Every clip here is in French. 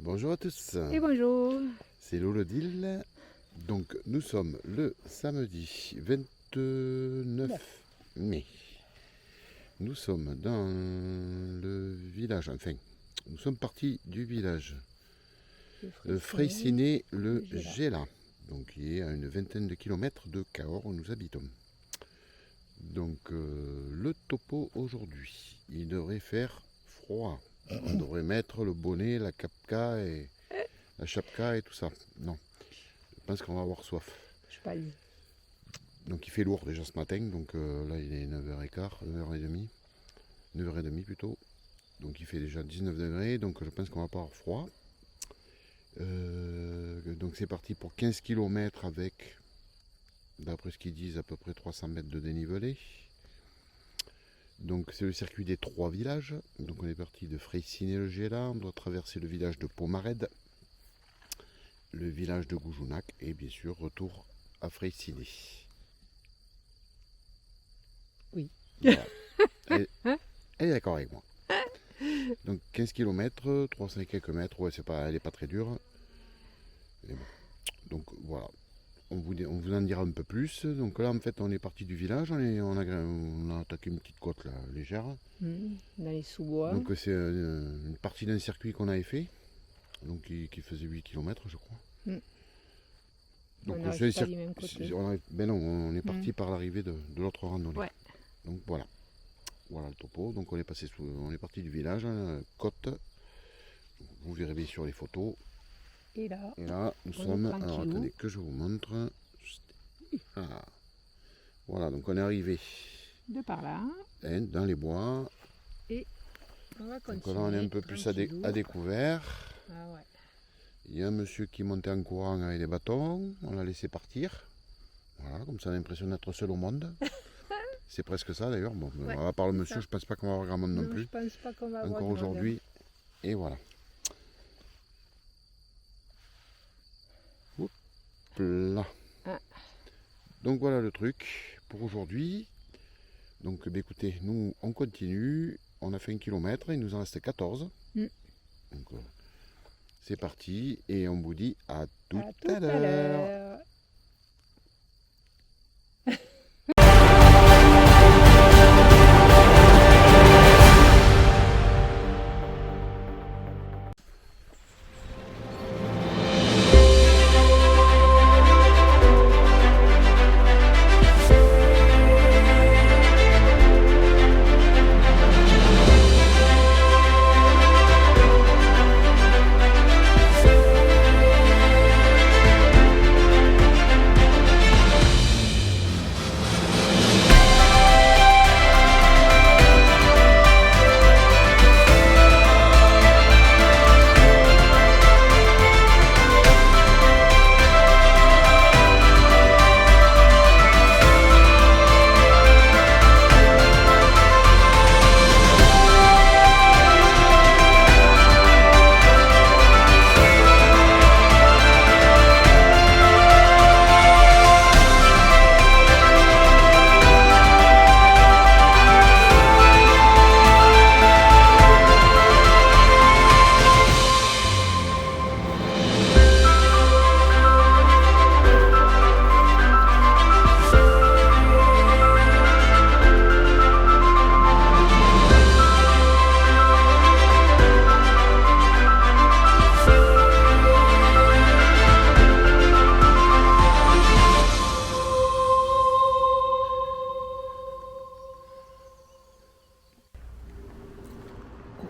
Bonjour à tous, Et bonjour. c'est Lolodil. Donc nous sommes le samedi 29 mai. Nous sommes dans le village, enfin, nous sommes partis du village de Freycinet-le-Gela, donc qui est à une vingtaine de kilomètres de Cahors où nous habitons. Donc le topo aujourd'hui, il devrait faire froid. On devrait mettre le bonnet, la capka et la chapka et tout ça. Non, je pense qu'on va avoir soif. Je sais pas lui. Donc il fait lourd déjà ce matin, donc là il est 9h15, 9h30, 9h30 plutôt. Donc il fait déjà 19 degrés, donc je pense qu'on va pas avoir froid. Donc c'est parti pour 15 km avec, d'après ce qu'ils disent, à peu près 300 mètres de dénivelé. Donc c'est le circuit des 3 villages. Donc on est parti de Freycinet-le-Gela, on doit traverser le village de Pomarède, le village de Goujounac et bien sûr retour à Freycinet. Oui. Voilà. Elle est d'accord avec moi. Donc 15 km, 300 quelques mètres, ouais, elle n'est pas très dure. Et bon. Donc voilà. On vous en dira un peu plus. Donc là, en fait, on est parti du village, on a attaqué une petite côte là, légère. Dans les sous-bois. Donc c'est une partie d'un circuit qu'on avait fait, donc qui faisait 8 km, je crois. Donc on n'arrive pas du même côté. Ben non, on est parti par l'arrivée de l'autre randonnée. Ouais. Donc voilà. Voilà le topo. Donc on est parti du village, côte. Vous verrez bien sur les photos. Et là, Nous sommes. Alors attendez que je vous montre. Ah. Voilà, donc on est arrivé de par là. Dans les bois. Et on va continuer. Donc là on est un peu plus à découvert. Ah ouais. Il y a un monsieur qui montait en courant avec des bâtons. On l'a laissé partir. Voilà, comme ça on a l'impression d'être seul au monde. C'est presque ça d'ailleurs. Bon, ouais, à part le monsieur, je pense pas qu'on va avoir grand monde non plus. Je pense pas qu'on va avoir encore aujourd'hui. Et voilà. Hop là. Ah. Donc voilà le truc pour aujourd'hui. Donc bah, écoutez, nous on continue. On a fait 1 kilomètre, il nous en reste 14. Donc c'est parti et on vous dit à tout à l'heure.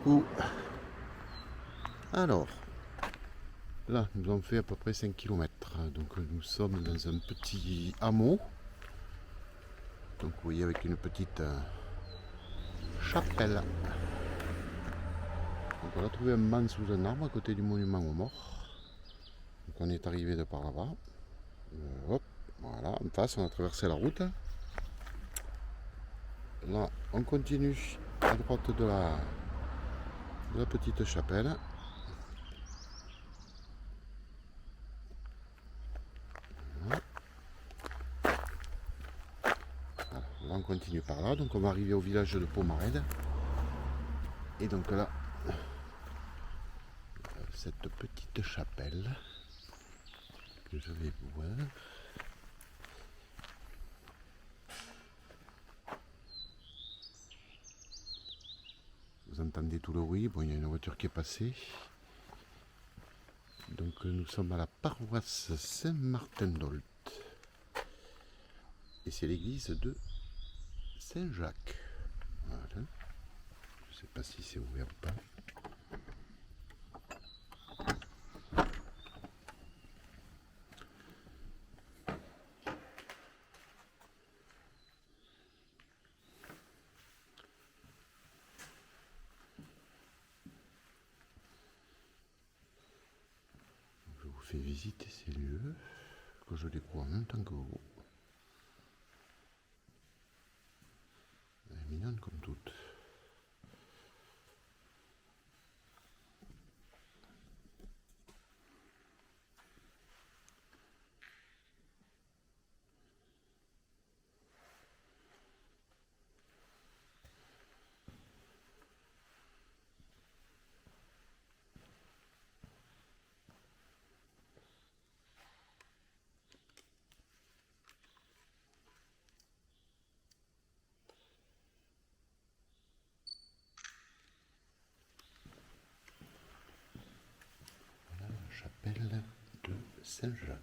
Coucou. Alors, là nous avons fait à peu près 5 km. Donc nous sommes dans un petit hameau. Donc vous voyez avec une petite chapelle. Donc on a trouvé un man sous un arbre à côté du monument aux morts. Donc on est arrivé de par là-bas. Hop, voilà, en face on a traversé la route. Là on continue à droite de la petite chapelle. Voilà. Voilà. Là on continue par là, donc on va arriver au village de Pomarède. Et donc là, cette petite chapelle que je vais voir. Vous entendez tout le bruit, bon, il y a une voiture qui est passée. Donc nous sommes à la paroisse Saint-Martin-d'Olt. Et c'est l'église de Saint-Jacques. Voilà. Je ne sais pas si c'est ouvert ou pas. Je vous fais visiter ces lieux que je découvre en même temps que vous. Elle est mignonne comme toutes. Voilà la chapelle de Saint-Jacques.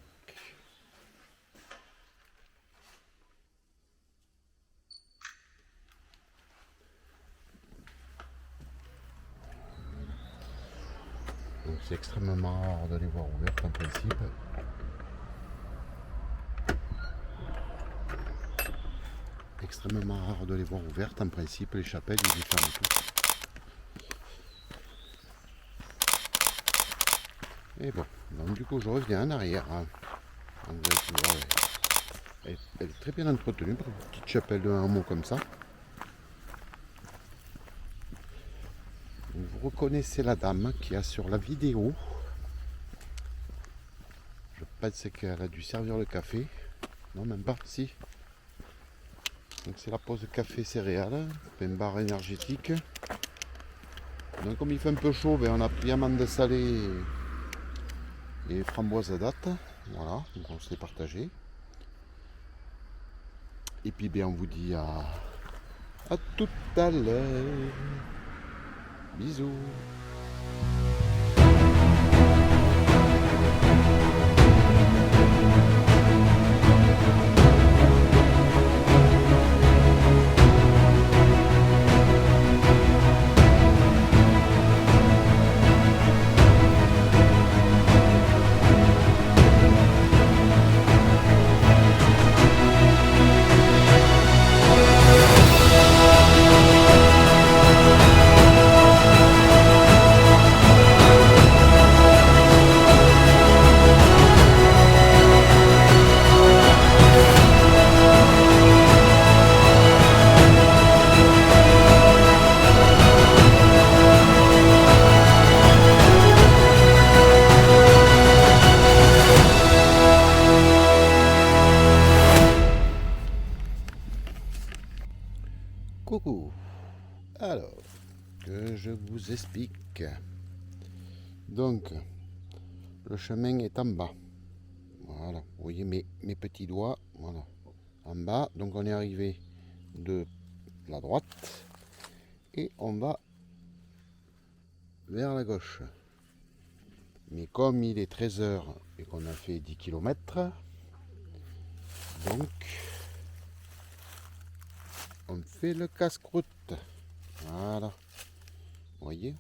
Donc c'est extrêmement rare de les voir ouvertes en principe. Extrêmement rare de les voir ouvertes en principe, les chapelles ils les ferment toutes. Et bon, donc du coup je reviens en arrière. Donc, elle est très bien entretenue pour une petite chapelle de hameau comme ça. Vous reconnaissez la dame qui a sur la vidéo. Je pense qu'elle a dû servir le café. Non, même pas, si. Donc c'est la pause café céréales, un bar énergétique. Donc comme il fait un peu chaud, ben, on a pris amande salée et framboise à date. Voilà, donc on se les partagé. Et puis ben, on vous dit à tout à l'heure. Bisous. Coucou. Alors, que je vous explique. Donc, le chemin est en bas. Voilà, vous voyez mes petits doigts. Voilà, en bas. Donc, on est arrivé de la droite et on va vers la gauche. Mais comme il est 13h et qu'on a fait 10 km, donc on fait le casse-croûte. Voilà. Vous voyez,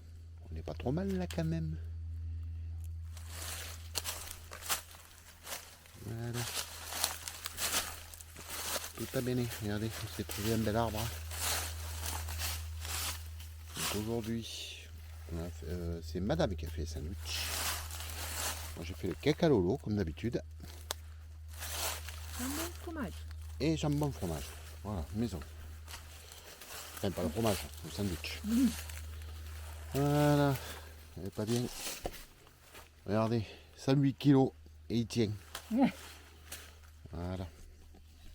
on n'est pas trop mal là quand même. Voilà. Tout a bene. Regardez, on s'est trouvé un bel arbre. Donc aujourd'hui, c'est madame qui a fait les sandwichs. Moi j'ai fait le cake à lolo comme d'habitude. Jambon, fromage. Et jambon fromage. Voilà, maison. Enfin, pas le fromage, le sandwich. Voilà, elle est pas bien. Regardez, 108 kg et il tient. Voilà.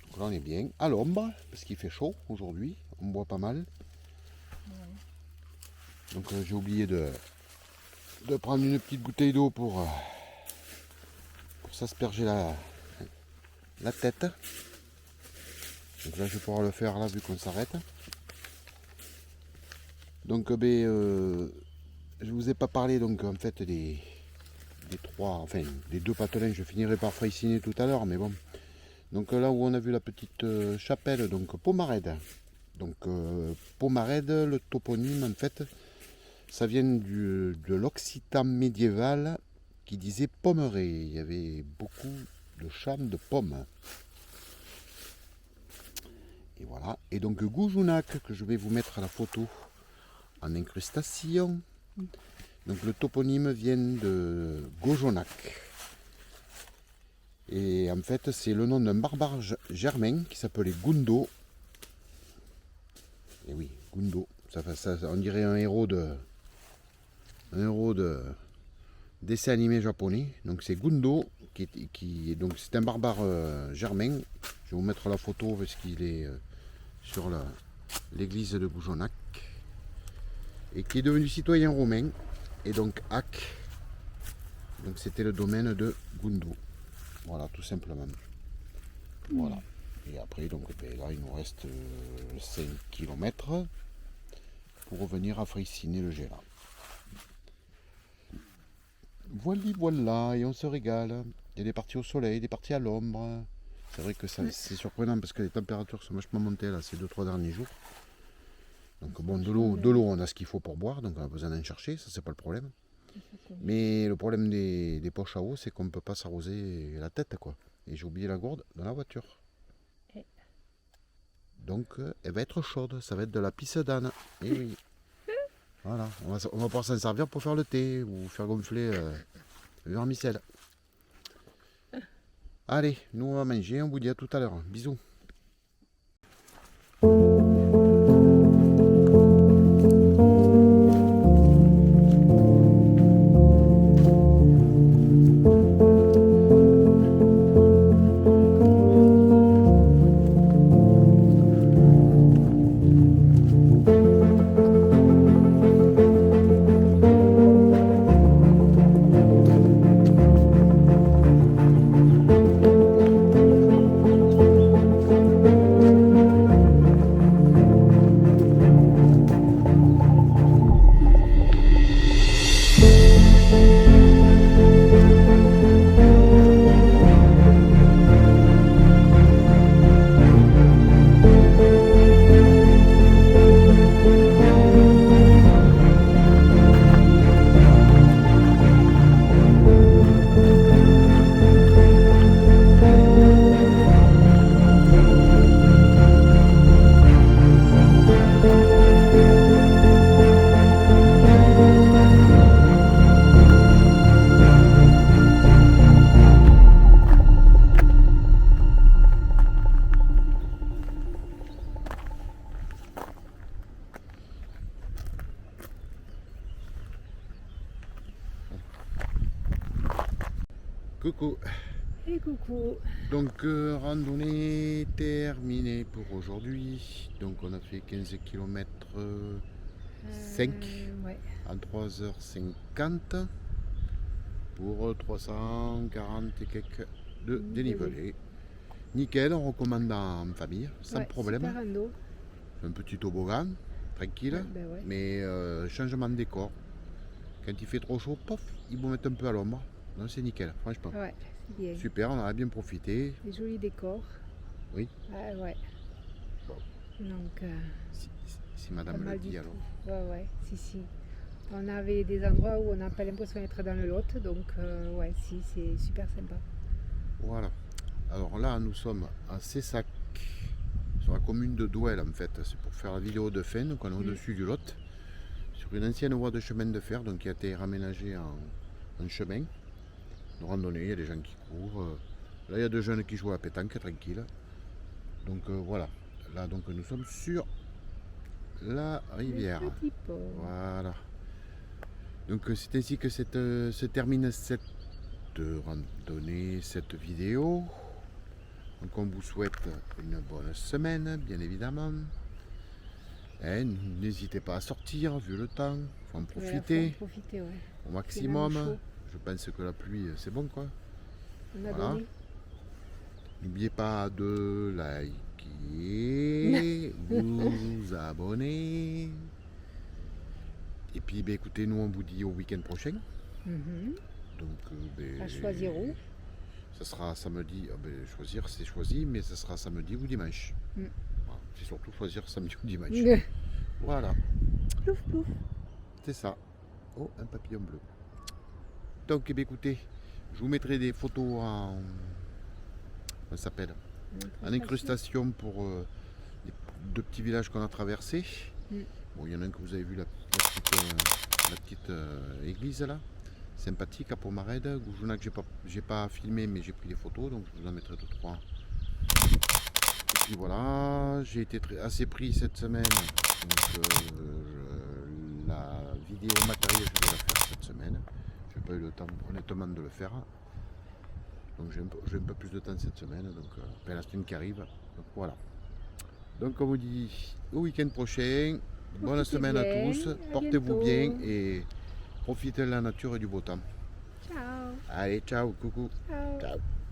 Donc là on est bien à l'ombre parce qu'il fait chaud aujourd'hui. On boit pas mal. Donc j'ai oublié de de prendre une petite bouteille d'eau pour s'asperger la tête. Donc là je vais pouvoir le faire là vu qu'on s'arrête. Donc je vous ai pas parlé donc en fait des deux patelins. Je finirai par friciner tout à l'heure, mais bon. Donc là où on a vu la petite chapelle, donc Pomarède. Donc Pomarède, le toponyme en fait, ça vient de l'occitan médiéval qui disait pommeret. Il y avait beaucoup de champs de pommes. Et voilà. Et donc Goujonac, que je vais vous mettre à la photo en incrustation. Donc le toponyme vient de Gojonac. Et en fait, c'est le nom d'un barbare germain qui s'appelait Gundo. Et oui, Gundo. On dirait un héros de dessin animé japonais. Donc c'est Gundo donc c'est un barbare germain. Je vais vous mettre la photo parce qu'il est sur l'église de Goujonac et qui est devenu citoyen romain. Et donc Ac, donc c'était le domaine de Gundo. Voilà, tout simplement. Voilà. Et après, donc là, il nous reste 5 km pour revenir à friciner le gel. Voilà, et on se régale. Il y a des parties au soleil, des parties à l'ombre. C'est vrai que c'est surprenant parce que les températures sont vachement montées là ces 2-3 derniers jours. Donc bon, de l'eau, on a ce qu'il faut pour boire, donc on a besoin d'en chercher, ça c'est pas le problème. Mais le problème des poches à eau, c'est qu'on ne peut pas s'arroser la tête, quoi. Et j'ai oublié la gourde dans la voiture. Donc elle va être chaude, ça va être de la pisse d'âne. Et oui. Voilà, on va pouvoir s'en servir pour faire le thé ou faire gonfler le vermicelle. Allez, nous on va manger, on vous dit à tout à l'heure. Bisous. Coucou. Et coucou. Donc randonnée terminée pour aujourd'hui. Donc on a fait 15 km 5 ouais. en 3h50 pour 340 et quelques de dénivelé. Nickel, on recommande en famille, sans problème. Super rando. Un petit toboggan, tranquille, mais changement de décor. Quand il fait trop chaud, pof, ils vont mettre un peu à l'ombre. Non, c'est nickel, franchement. Ouais, c'est bien. Super, on en a bien profité. Des jolis décors. Oui. Ah, ouais. Bon. Donc, si madame le dit alors. Ouais, si. On avait des endroits où on n'a pas l'impression d'être dans le Lot, donc ouais, si, c'est super sympa. Voilà. Alors là, nous sommes à Cessac, sur la commune de Douel en fait. C'est pour faire la vidéo de fin, donc on est au-dessus du Lot, sur une ancienne voie de chemin de fer, donc qui a été raménagée en chemin de randonnée. Il y a des gens qui courent. Là, il y a deux jeunes qui jouent à la pétanque, tranquille. Donc voilà. Là, donc nous sommes sur la rivière. Voilà. Donc c'est ainsi que se termine cette randonnée, cette vidéo. Donc on vous souhaite une bonne semaine, bien évidemment. Hein, n'hésitez pas à sortir, vu le temps, faut en Ouais, profiter faut en profiter, ouais. au C'est même maximum. chaud. Je pense que la pluie, c'est bon quoi. On a Voilà. donné. N'oubliez pas de liker, vous abonner. Et puis ben, écoutez, nous on vous dit au week-end prochain. Mhm. Donc À choisir où. ça sera samedi. Ah, ben, choisir c'est choisi, mais ça sera samedi ou dimanche. Mm. Voilà. C'est surtout choisir samedi ou dimanche. Plouf, Voilà, plouf. c'est ça. Oh, un papillon bleu. Donc eh bien, écoutez, je vous mettrai des photos en. Comment ça s'appelle? En incrustation pour les deux petits villages qu'on a traversés. Mm. Bon, il y en a un que vous avez vu, la petite église là, sympathique à Pomarède. Goujouna que j'ai pas filmé, mais j'ai pris des photos, donc je vous en mettrai 2-3. Et puis voilà, j'ai été assez pris cette semaine, donc la vidéo matérielle je vais la faire cette semaine. Je n'ai pas eu le temps honnêtement de le faire. Donc j'ai un peu plus de temps cette semaine, donc la semaine qui arrive. Donc voilà. Donc on vous dit au week-end prochain. Bonne Profitez semaine à bien, tous. à Portez-vous bientôt. bien et profitez de la nature et du beau temps. Ciao. Allez, ciao, coucou. Ciao. Ciao.